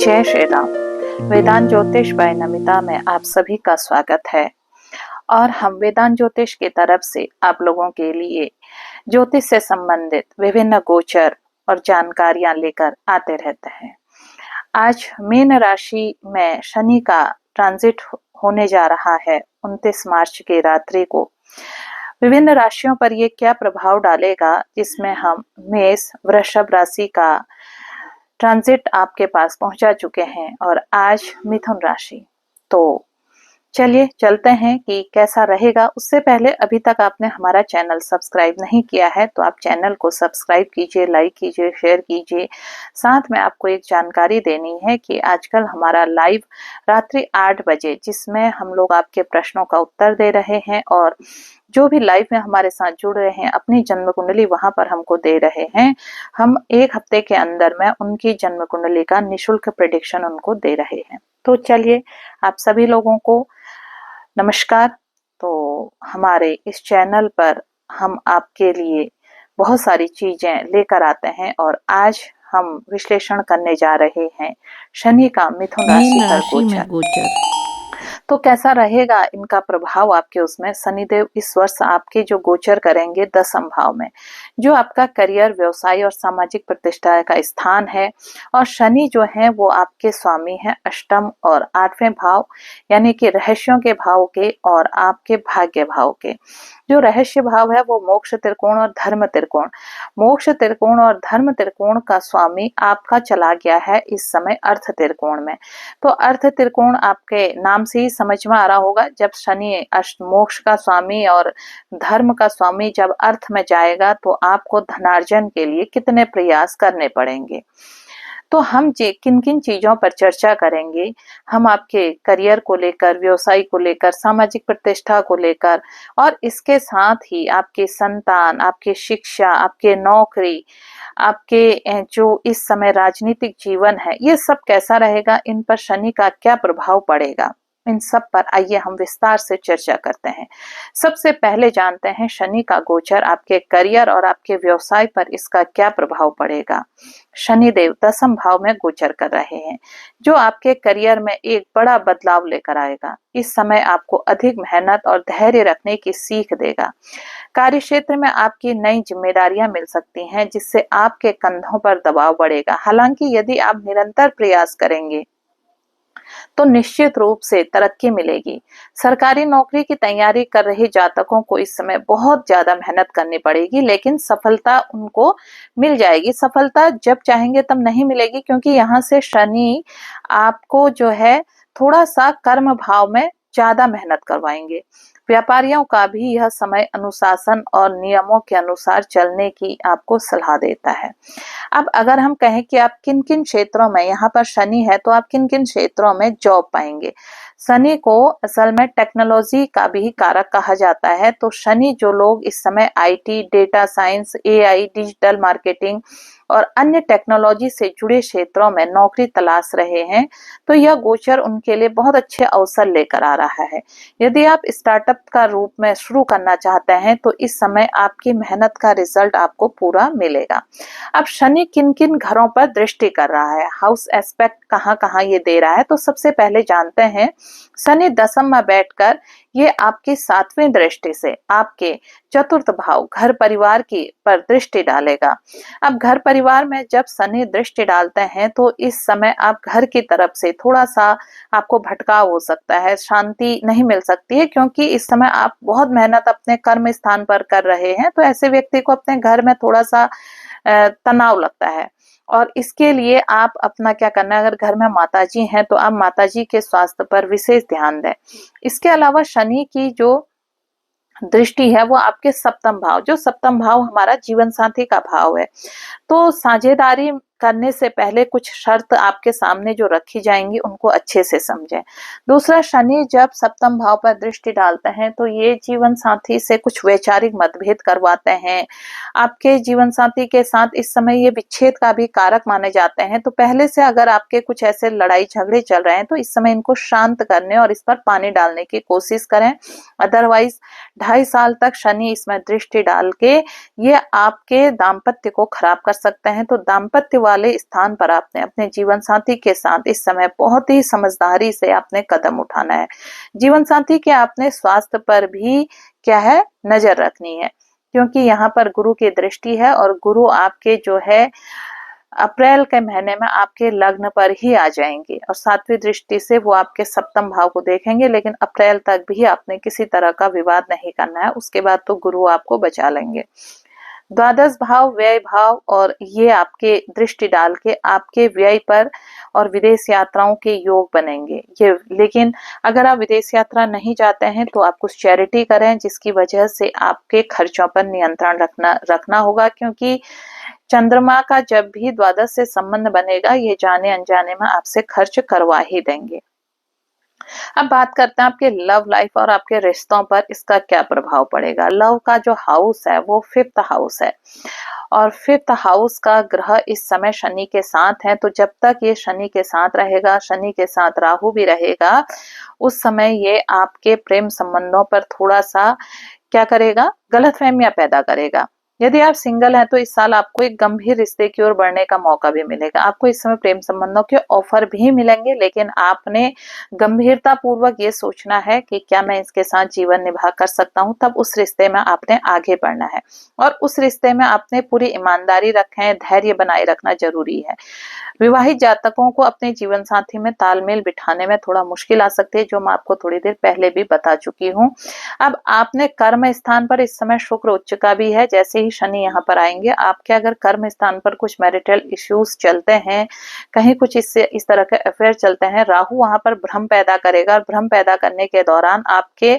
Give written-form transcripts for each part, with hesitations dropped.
जय श्री राम। वेदांत ज्योतिष बाय नमिता में आप सभी का स्वागत है और हम वेदांत ज्योतिष की तरफ से आप लोगों के लिए ज्योतिष से संबंधित विभिन्न गोचर और जानकारियां लेकर आते रहते हैं। आज मीन राशि में शनि का ट्रांजिट होने जा रहा है 29 मार्च की रात्रि को। विभिन्न राशियों पर ये क्या प्रभाव डालेगा, जिसमें हम मेष वृषभ राशि का ट्रांजिट आपके पास पहुंचा चुके हैं और आज मिथुन राशि। तो चलिए चलते हैं कि कैसा रहेगा। उससे पहले अभी तक आपने हमारा चैनल सब्सक्राइब नहीं किया है तो आप चैनल को सब्सक्राइब कीजिए, लाइक कीजिए, शेयर कीजिए। साथ में आपको एक जानकारी देनी है कि आजकल हमारा लाइव रात्रि 8 बजे, जिसमें हम लोग आपके प्रश्नों का उत्तर दे रहे हैं और जो भी लाइव में हमारे साथ जुड़ रहे हैं अपनी जन्म कुंडली वहां पर हमको दे रहे हैं। हम एक हफ्ते के अंदर में उनकी जन्म कुंडली का निशुल्क प्रेडिक्शन उनको दे रहे हैं। तो चलिए आप सभी लोगों को नमस्कार। तो हमारे इस चैनल पर हम आपके लिए बहुत सारी चीजें लेकर आते हैं और आज हम विश्लेषण करने जा रहे हैं शनि का मिथुन राशि पर गोचर। तो कैसा रहेगा इनका प्रभाव आपके उसमें। शनिदेव इस वर्ष आपके जो गोचर करेंगे 10वीं भाव में, जो आपका करियर, व्यवसाय और सामाजिक प्रतिष्ठा का स्थान है। और शनि जो है वो आपके स्वामी है अष्टम और 8वें भाव, यानी कि रहस्यों के भाव के और आपके भाग्य भाव के। जो रहस्य भाव है वो मोक्ष त्रिकोण और धर्म त्रिकोण। मोक्ष त्रिकोण और धर्म त्रिकोण का स्वामी आपका चला गया है इस समय अर्थ त्रिकोण में। तो अर्थ त्रिकोण आपके नाम से ही समझ में आ रहा होगा, जब शनि मोक्ष का स्वामी और धर्म का स्वामी जब अर्थ में जाएगा तो आपको धनार्जन के लिए कितने प्रयास करने पड़ेंगे। तो हम किन किन चीजों पर चर्चा करेंगे। हम आपके करियर को लेकर, व्यवसाय को लेकर, सामाजिक प्रतिष्ठा को लेकर और इसके साथ ही आपके संतान, आपके शिक्षा, आपके नौकरी, आपके जो इस समय राजनीतिक जीवन है, ये सब कैसा रहेगा, इन पर शनि का क्या प्रभाव पड़ेगा, इन सब पर आइए हम विस्तार से चर्चा करते हैं। सबसे पहले जानते हैं शनि का गोचर आपके करियर और आपके व्यवसाय पर इसका क्या प्रभाव पड़ेगा। शनिदेव 10वीं भाव में गोचर कर रहे हैं, जो आपके करियर में एक बड़ा बदलाव लेकर आएगा। इस समय आपको अधिक मेहनत और धैर्य रखने की सीख देगा। कार्य क्षेत्र में आपकी नई जिम्मेदारियां मिल सकती हैं, जिससे आपके कंधों पर दबाव बढ़ेगा। हालांकि यदि आप निरंतर प्रयास करेंगे तो निश्चित रूप से तरक्की मिलेगी। सरकारी नौकरी की तैयारी कर रहे जातकों को इस समय बहुत ज्यादा मेहनत करनी पड़ेगी, लेकिन सफलता उनको मिल जाएगी। सफलता जब चाहेंगे तब नहीं मिलेगी, क्योंकि यहाँ से शनि आपको जो है थोड़ा सा कर्म भाव में ज्यादा मेहनत करवाएंगे। व्यापारियों का भी यह समय अनुशासन और नियमों के अनुसार चलने की आपको सलाह देता है। अब अगर हम कहें कि आप किन किन क्षेत्रों में, यहाँ पर शनि है तो आप किन किन क्षेत्रों में जॉब पाएंगे। शनि को असल में टेक्नोलॉजी का भी कारक कहा जाता है। तो शनि जो लोग इस समय IT, data science, AI, digital marketing और अन्य टेक्नोलॉजी से जुड़े क्षेत्रों में नौकरी तलाश रहे हैं, तो यह गोचर उनके लिए बहुत अच्छे अवसर लेकर आ रहा है। यदि आप स्टार्टअप का रूप में शुरू करना चाहते हैं तो इस समय आपकी मेहनत का रिजल्ट आपको पूरा मिलेगा। अब शनि किन किन घरों पर दृष्टि कर रहा है, हाउस एस्पेक्ट कहाँ कहाँ ये दे रहा है, तो सबसे पहले जानते हैं शनि 10वीं में बैठकर ये आपकी 7वीं दृष्टि से आपके चतुर्थ भाव घर परिवार की पर दृष्टि डालेगा। अब घर परिवार में जब शनि दृष्टि डालते हैं तो इस समय आप घर की तरफ से थोड़ा सा आपको भटकाव हो सकता है, शांति नहीं मिल सकती है, क्योंकि इस समय आप बहुत मेहनत अपने कर्म स्थान पर कर रहे हैं। तो ऐसे व्यक्ति को अपने घर में थोड़ा सा तनाव लगता है और इसके लिए आप अपना क्या करना है, अगर घर में माताजी हैं तो आप माताजी के स्वास्थ्य पर विशेष ध्यान दें। इसके अलावा शनि की जो दृष्टि है वो आपके 7वीं भाव, जो 7वीं भाव हमारा जीवन साथी का भाव है। तो साझेदारी करने से पहले कुछ शर्त आपके सामने जो रखी जाएंगी उनको अच्छे से समझें। दूसरा, शनि जब 7वीं भाव पर दृष्टि डालते हैं तो ये जीवन साथी से कुछ वैचारिक मतभेद करवाते हैं। आपके जीवन साथी के साथ इस समय ये विच्छेद का भी कारक माने जाते हैं। तो पहले से अगर आपके कुछ ऐसे लड़ाई झगड़े चल रहे हैं तो इस समय इनको शांत करने और इस पर पानी डालने की कोशिश करें। अदरवाइज 2.5 साल तक शनि इसमें दृष्टि डाल के ये आपके दाम्पत्य को खराब कर सकते हैं। तो दाम्पत्य वाले स्थान पर आपने अपने जीवन साथी के साथ इस समय बहुत ही समझदारी से आपने कदम उठाना है। जीवन साथी के आपने स्वास्थ्य पर भी क्या है नजर रखनी है, क्योंकि यहाँ पर गुरु की दृष्टि है और गुरु आपके जो है अप्रैल के महीने में आपके लग्न पर ही आ जाएंगे और सातवीं दृष्टि से वो आपके सप्तम भाव को देखेंगे। लेकिन अप्रैल तक भी आपने किसी तरह का विवाद नहीं करना है, उसके बाद तो गुरु आपको बचा लेंगे। द्वादश भाव व्यय भाव और ये आपके दृष्टि डाल के आपके व्यय पर और विदेश यात्राओं के योग बनेंगे ये। लेकिन अगर आप विदेश यात्रा नहीं जाते हैं तो आप कुछ चैरिटी करें, जिसकी वजह से आपके खर्चों पर नियंत्रण रखना होगा, क्योंकि चंद्रमा का जब भी द्वादश से संबंध बनेगा ये जाने अनजाने में आपसे खर्च करवा ही देंगे। अब बात करते हैं आपके लव लाइफ और आपके रिश्तों पर इसका क्या प्रभाव पड़ेगा। लव का जो हाउस है वो 5th हाउस है और 5th हाउस का ग्रह इस समय शनि के साथ है। तो जब तक ये शनि के साथ रहेगा, शनि के साथ राहु भी रहेगा, उस समय ये आपके प्रेम संबंधों पर थोड़ा सा क्या करेगा, गलतफहमियां पैदा करेगा। यदि आप सिंगल हैं तो इस साल आपको एक गंभीर रिश्ते की ओर बढ़ने का मौका भी मिलेगा। आपको इस समय प्रेम संबंधों के ऑफर भी मिलेंगे, लेकिन आपने गंभीरता पूर्वक ये सोचना है कि क्या मैं इसके साथ जीवन निभा कर सकता हूँ। तब उस रिश्ते में आपने आगे बढ़ना है और उस रिश्ते में आपने पूरी ईमानदारी रखें, धैर्य बनाए रखना जरूरी है। विवाहित जातकों को अपने जीवन साथी में तालमेल बिठाने में थोड़ा मुश्किल आ सकती है, जो मैं आपको थोड़ी देर पहले भी बता चुकी हूँ। अब आपने कर्म स्थान पर इस समय शुक्र उच्च का भी है, जैसे ही शनि यहाँ पर आएंगे आपके अगर कर्म स्थान पर कुछ मैरिटल इश्यूज चलते हैं, कहीं कुछ इस तरह के अफेयर चलते हैं, राहु वहां पर भ्रम पैदा करेगा और भ्रम पैदा करने के दौरान आपके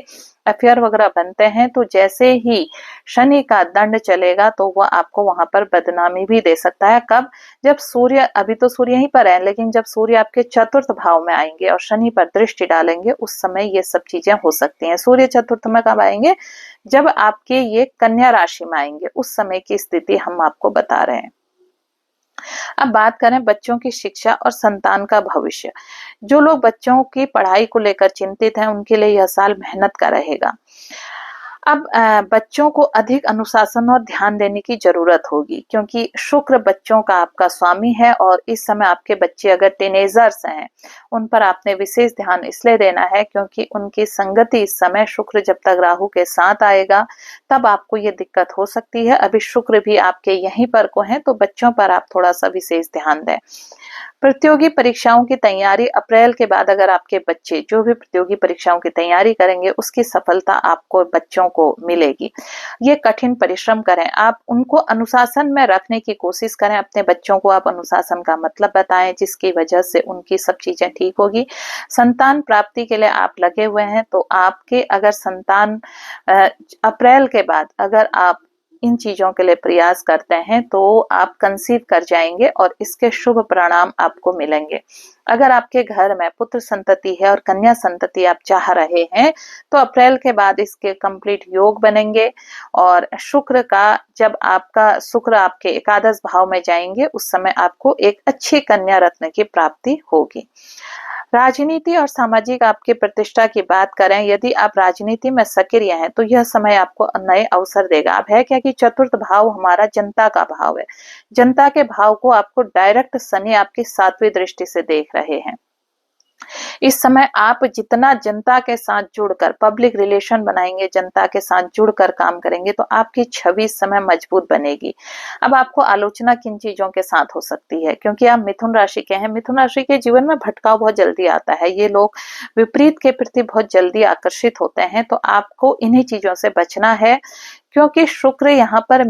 अफेयर वगैरह बनते हैं तो जैसे ही शनि का दंड चलेगा तो वह आपको वहां पर बदनामी भी दे सकता है। कब, जब सूर्य, अभी तो सूर्य यहीं पर है, लेकिन जब सूर्य आपके चतुर्थ भाव में आएंगे और शनि पर दृष्टि डालेंगे उस समय ये सब चीजें हो सकती हैं। सूर्य चतुर्थ में कब आएंगे, जब आपके ये कन्या राशि में आएंगे, उस समय की स्थिति हम आपको बता रहे हैं। अब बात करें बच्चों की शिक्षा और संतान का भविष्य। जो लोग बच्चों की पढ़ाई को लेकर चिंतित हैं उनके लिए यह साल मेहनत का रहेगा। अब बच्चों को अधिक अनुशासन और ध्यान देने की जरूरत होगी, क्योंकि शुक्र बच्चों का आपका स्वामी है और इस समय आपके बच्चे अगर टीनेजर्स हैं उन पर आपने विशेष ध्यान इसलिए देना है क्योंकि उनकी संगति इस समय, शुक्र जब तक राहु के साथ आएगा तब आपको ये दिक्कत हो सकती है। अभी शुक्र भी आपके यहीं पर को है तो बच्चों पर आप थोड़ा सा विशेष ध्यान दें। प्रतियोगी परीक्षाओं की तैयारी, अप्रैल के बाद अगर आपके बच्चे जो भी प्रतियोगी परीक्षाओं की तैयारी करेंगे उसकी सफलता आपको बच्चों को मिलेगी। ये कठिन परिश्रम करें, आप उनको अनुशासन में रखने की कोशिश करें, अपने बच्चों को आप अनुशासन का मतलब बताएं जिसकी वजह से उनकी सब चीजें ठीक होगी। संतान प्राप्ति के लिए आप लगे हुए हैं तो आपके अगर संतान अप्रैल के बाद अगर आप इन चीजों के लिए प्रयास करते हैं तो आप कंसीव कर जाएंगे और इसके शुभ परिणाम आपको मिलेंगे। अगर आपके घर में पुत्र संतति है और कन्या संतति आप चाह रहे हैं तो अप्रैल के बाद इसके कंप्लीट योग बनेंगे और शुक्र का जब आपका शुक्र आपके एकादश भाव में जाएंगे उस समय आपको एक अच्छी कन्या रत्न की प्राप्ति होगी। राजनीति और सामाजिक आपकी प्रतिष्ठा की बात करें, यदि आप राजनीति में सक्रिय हैं तो यह समय आपको नए अवसर देगा। अब है क्या कि चतुर्थ भाव हमारा जनता का भाव है, जनता के भाव को आपको डायरेक्ट शनि आपकी 7वीं दृष्टि से देख रहे हैं। इस समय आप जितना जनता के साथ जुड़कर पब्लिक रिलेशन बनाएंगे, जनता के साथ जुड़कर काम करेंगे तो आपकी छवि इस समय मजबूत बनेगी। अब आपको आलोचना किन चीजों के साथ हो सकती है, क्योंकि आप मिथुन राशि के हैं, मिथुन राशि के जीवन में भटकाव बहुत जल्दी आता है, ये लोग विपरीत के प्रति बहुत जल्दी आकर्षित होते हैं, तो आपको इन्हीं चीजों से बचना है क्योंकि शुक्र यहाँ पर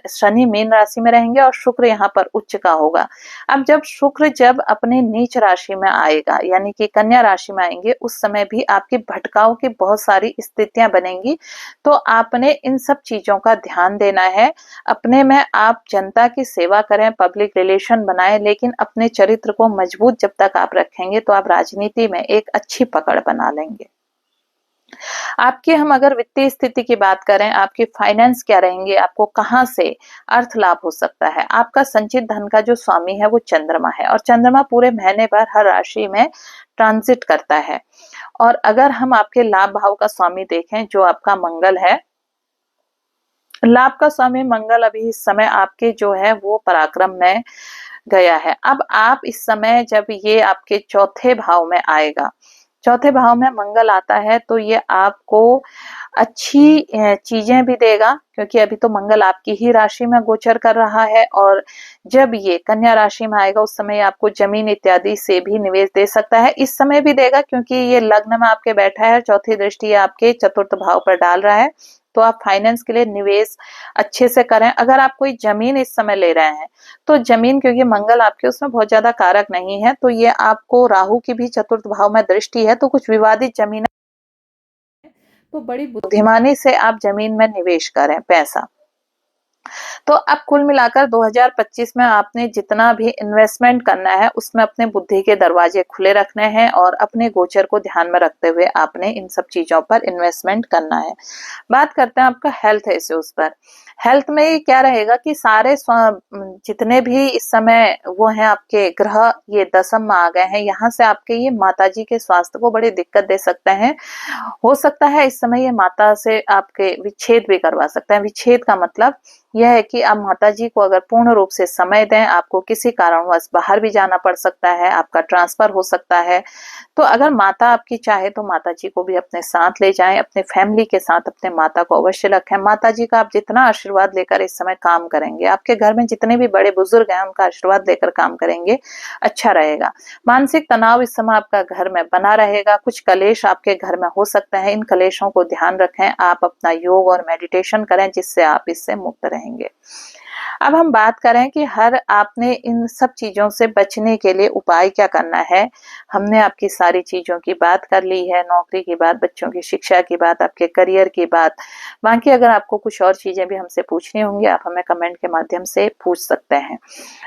शनि मीन राशि में रहेंगे और शुक्र यहाँ पर उच्च का होगा। अब जब अपने नीच राशि में आएगा यानी कि कन्या राशि में आएंगे उस समय भी आपकी भटकाव की बहुत सारी स्थितियां बनेंगी, तो आपने इन सब चीजों का ध्यान देना है। अपने में आप जनता की सेवा करें, पब्लिक रिलेशन बनाएं, लेकिन अपने चरित्र को मजबूत जब तक आप रखेंगे तो आप राजनीति में एक अच्छी पकड़ बना लेंगे। आपकी हम अगर वित्तीय स्थिति की बात करें, आपकी फाइनेंस क्या रहेंगे, आपको कहां से अर्थ लाभ हो सकता है। आपका संचित धन का जो स्वामी है वो चंद्रमा है और चंद्रमा पूरे महीने भर हर राशि में ट्रांजिट करता है। और अगर हम आपके लाभ भाव का स्वामी देखें जो आपका मंगल है, लाभ का स्वामी मंगल अभी इस समय आपके जो है वो पराक्रम में गया है। अब आप इस समय जब ये आपके चौथे भाव में आएगा, चौथे भाव में मंगल आता है, तो ये आपको अच्छी चीजें भी देगा, क्योंकि अभी तो मंगल आपकी ही राशि में गोचर कर रहा है, और जब ये कन्या राशि में आएगा उस समय आपको जमीन इत्यादि से भी निवेश दे सकता है। इस समय भी देगा क्योंकि ये लग्न में आपके बैठा है, चौथी दृष्टि आपके चतुर्थ भाव पर डाल रहा है, तो आप फाइनेंस के लिए निवेश अच्छे से करें। अगर आप कोई जमीन इस समय ले रहे हैं, तो जमीन, क्योंकि मंगल आपके उसमें बहुत ज्यादा कारक नहीं है, तो ये आपको, राहु की भी चतुर्थ भाव में दृष्टि है, तो कुछ विवादित जमीन, तो बड़ी बुद्धिमानी से आप जमीन में निवेश करें पैसा। तो अब कुल मिलाकर 2025 में आपने जितना भी इन्वेस्टमेंट करना है उसमें अपने बुद्धि के दरवाजे खुले रखने हैं, और अपने गोचर को ध्यान में रखते हुए आपने इन सब चीजों पर इन्वेस्टमेंट करना है। बात करते हैं आपका हेल्थ इश्यूज पर। हेल्थ में क्या रहेगा कि सारे जितने भी इस समय वो हैं आपके ग्रह, ये दशम में आ गए हैं, यहाँ से आपके ये माताजी के स्वास्थ्य को बड़ी दिक्कत दे सकते हैं। हो सकता है इस समय ये माता से आपके विच्छेद भी करवा सकते हैं। विच्छेद का मतलब यह है कि आप माताजी को अगर पूर्ण रूप से समय दें, आपको किसी कारणवश बाहर भी जाना पड़ सकता है, आपका ट्रांसफर हो सकता है, तो अगर माता आपकी चाहे तो माताजी को भी अपने साथ ले जाएं, अपने फैमिली के साथ अपने माता को अवश्य रखें। माताजी का आप जितना आशीर्वाद लेकर इस समय काम करेंगे, आपके घर में जितने भी बड़े बुजुर्ग हैं उनका आशीर्वाद लेकर काम करेंगे, अच्छा रहेगा। मानसिक तनाव इस समय आपका घर में बना रहेगा, कुछ कलेश आपके घर में हो सकते हैं, इन कलेशों को ध्यान रखें, आप अपना योग और मेडिटेशन करें जिससे आप इससे मुक्त रहेंगे। अब हम बात करें कि आपने इन सब चीजों से बचने के लिए उपाय क्या करना है। हमने आपकी सारी चीजों की बात कर ली है, नौकरी की बात, बच्चों की शिक्षा की बात, आपके करियर की बात। बाकी अगर आपको कुछ और चीजें भी हमसे पूछनी होंगी, आप हमें कमेंट के माध्यम से पूछ सकते हैं।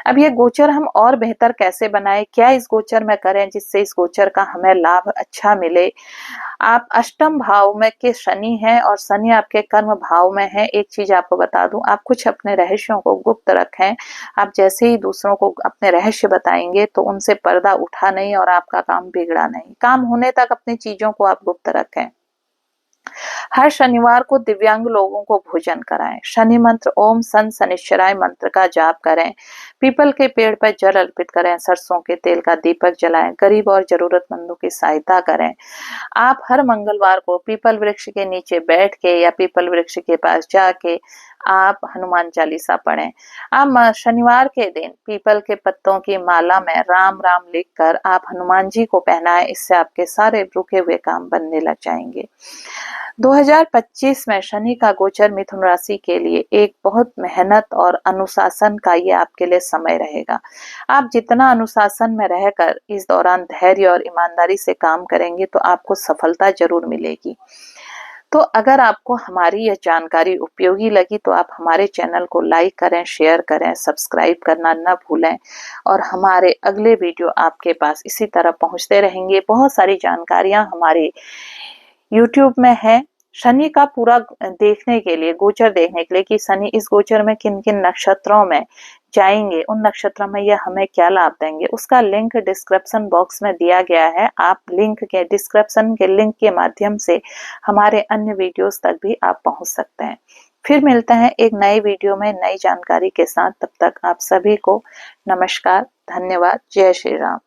अब ये गोचर हम और बेहतर कैसे बनाएं, क्या इस गोचर में करें जिससे इस गोचर का हमें लाभ अच्छा मिले। आप अष्टम भाव में के शनि हैं, और शनि आपके कर्म भाव में है। एक चीज आपको बता दूं, आप कुछ अपने रहस्यों को गुप्त रखें। आप जैसे ही दूसरों को अपने रहस्य बताएंगे तो उनसे पर्दा उठा नहीं और आपका काम बिगड़ा नहीं। काम होने तक अपनी चीजों को आप गुप्त रखें। हर शनिवार को दिव्यांग लोगों को भोजन कराएं। शनि मंत्र ओम सन शनिश्चराय मंत्र का जाप करें। पीपल के पेड़ पर जल अर्पित करें। सरसों के तेल का दीपक जलाएं। गरीब और जरूरतमंदों की सहायता करें। आप हर मंगलवार को पीपल वृक्ष के नीचे बैठ के या पीपल वृक्ष के पास जाके आप हनुमान चालीसा पढ़ें। आप शनिवार के दिन पीपल के पत्तों की माला में राम राम लिखकर आप हनुमान जी को पहनाएं। इससे आपके सारे रुके हुए काम बनने लग जाएंगे। 2025 में शनि का गोचर मिथुन राशि के लिए एक बहुत मेहनत और अनुशासन का ये आपके लिए समय रहेगा। आप जितना अनुशासन में रहकर इस दौरान धैर्य और ईमानदारी से काम करेंगे तो आपको सफलता जरूर मिलेगी। तो अगर आपको हमारी यह जानकारी उपयोगी लगी तो आप हमारे चैनल को लाइक करें, शेयर करें, सब्सक्राइब करना न भूलें, और हमारे अगले वीडियो आपके पास इसी तरह पहुंचते रहेंगे। बहुत सारी जानकारियां हमारे YouTube में है शनि का पूरा देखने के लिए, गोचर देखने के लिए कि शनि इस गोचर में किन किन नक्षत्रों में जाएंगे, उन नक्षत्रों में यह हमें क्या लाभ देंगे, उसका लिंक डिस्क्रिप्शन बॉक्स में दिया गया है। आप लिंक के डिस्क्रिप्शन के लिंक के माध्यम से हमारे अन्य वीडियोस तक भी आप पहुंच सकते हैं। फिर मिलते हैं एक नए वीडियो में नई जानकारी के साथ। तब तक आप सभी को नमस्कार, धन्यवाद, जय श्री राम।